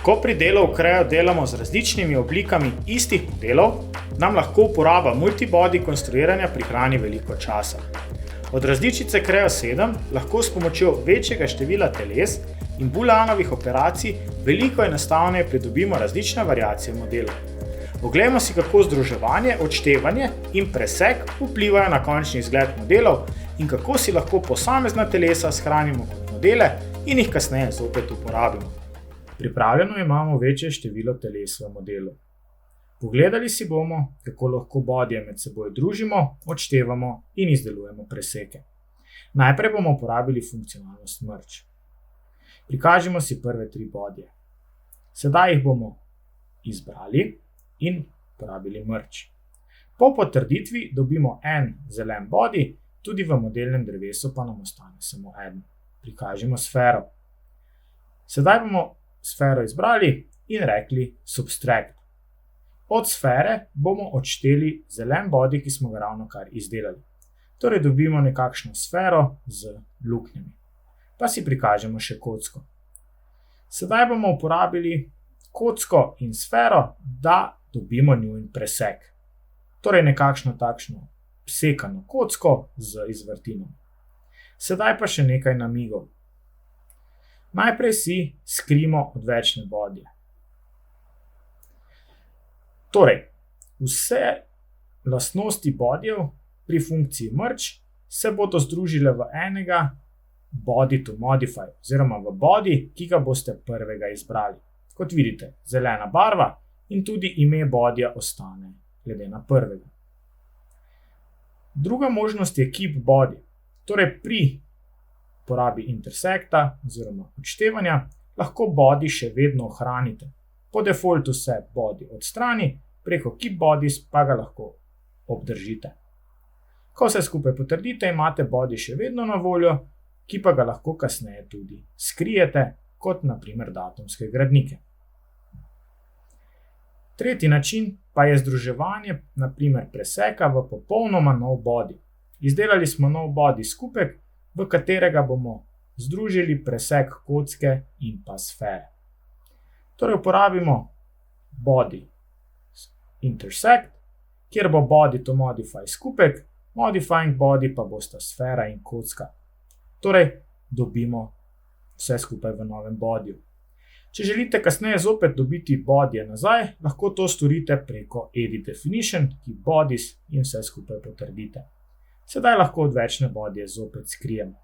Ko pri delu v Creo delamo z različnimi oblikami istih modelov, nam lahko uporaba multibody konstruiranja prihrani veliko časa. Od različice Creo 7 lahko s pomočjo večjega števila teles in booleanovih operacij veliko enostavneje pridobimo različne variacije modelov. Oglejmo si, kako združevanje, odštevanje in presek vplivajo na končni izgled modelov in kako si lahko posamezna telesa shranimo kot modele in jih kasneje zopet uporabimo. Pripravljeno imamo večje število teles v modelu. Pogledali si bomo, kako lahko bodije med seboj družimo, odštevamo in izdelujemo preseke. Najprej bomo uporabili funkcionalnost merge. Prikažimo si prve 3 bodije. Sedaj jih bomo izbrali in uporabili merge. Po potrditvi dobimo en zelen body, tudi v modelnem drevesu pa nam ostane samo eden. Prikažimo sfero. Sedaj bomo sfero izbrali in rekli subtract. Od sfere bomo odšteli zelen body, ki smo ga ravnokar izdelali. Torej dobimo nekakšno sfero z luknjami. Pa si prikažemo še kocko. Sedaj bomo uporabili kocko in sfero, da dobimo njun presek. Torej nekakšno takšno sekano kocko z izvrtinom. Sedaj pa še nekaj namigov. Najprej si skrijemo odvečne bodije. Torej, vse lastnosti bodijev pri funkciji merge se bodo združile v enega body to modify, oziroma v body, ki ga boste prvega izbrali. Kot vidite, zelena barva in tudi ime bodija ostane glede na prvega. Druga možnost je keep body. Torej pri uporabi intersecta oziroma odštevanja lahko body še vedno ohranite. Po defaultu se body odstrani, preko keep bodies pa ga lahko obdržite. Ko vse skupaj potrdite, imate body še vedno na voljo, ki pa ga lahko kasneje tudi skrijete, kot na primer datumske gradnike. Tretji način pa je združevanje, na primer preseka v popolnoma nov body. Izdelali smo nov body skupek, v katerega bomo združili presek kocke in pa sfere. Torej uporabimo body intersect, kjer bo body to modify skupek, modifying body pa bosta sfera in kocka. Torej dobimo vse skupaj v novem bodyju. Če želite kasneje zopet dobiti bodyje nazaj, lahko to storite preko edit definition, keep bodies in vse skupaj potrdite. Sedaj lahko odvečne bodyje zopet skrijemo.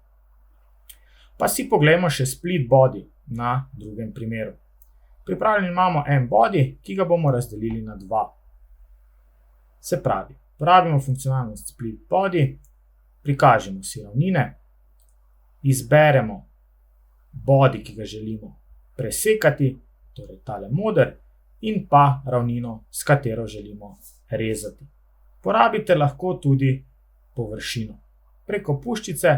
Pa si poglejmo še split body na drugem primeru. Pripravljen imamo en body, ki ga bomo razdelili na 2. Se pravi, uporabimo funkcionalnost split body, prikažemo si ravnine, izberemo body, ki ga želimo presekati, torej tale moder, in pa ravnino, s katero želimo rezati. Porabite lahko tudi površino. Preko puščice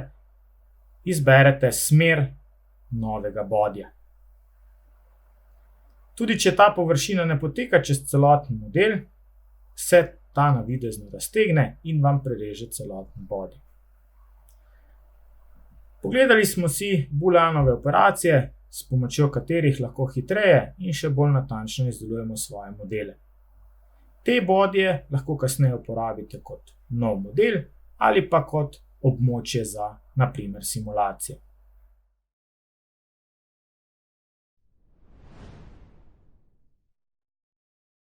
izberete smer novega bodyja. Tudi če ta površina ne poteka čez celoten model, se ta navidezno raztegne in vam prereže celoten body. Pogledali smo si booleanove operacije, s pomočjo katerih lahko hitreje in še bolj natančno izdelujemo svoje modele. Te bodyje lahko kasneje uporabite kot nov model ali pa kot območje za, na primer, simulacije.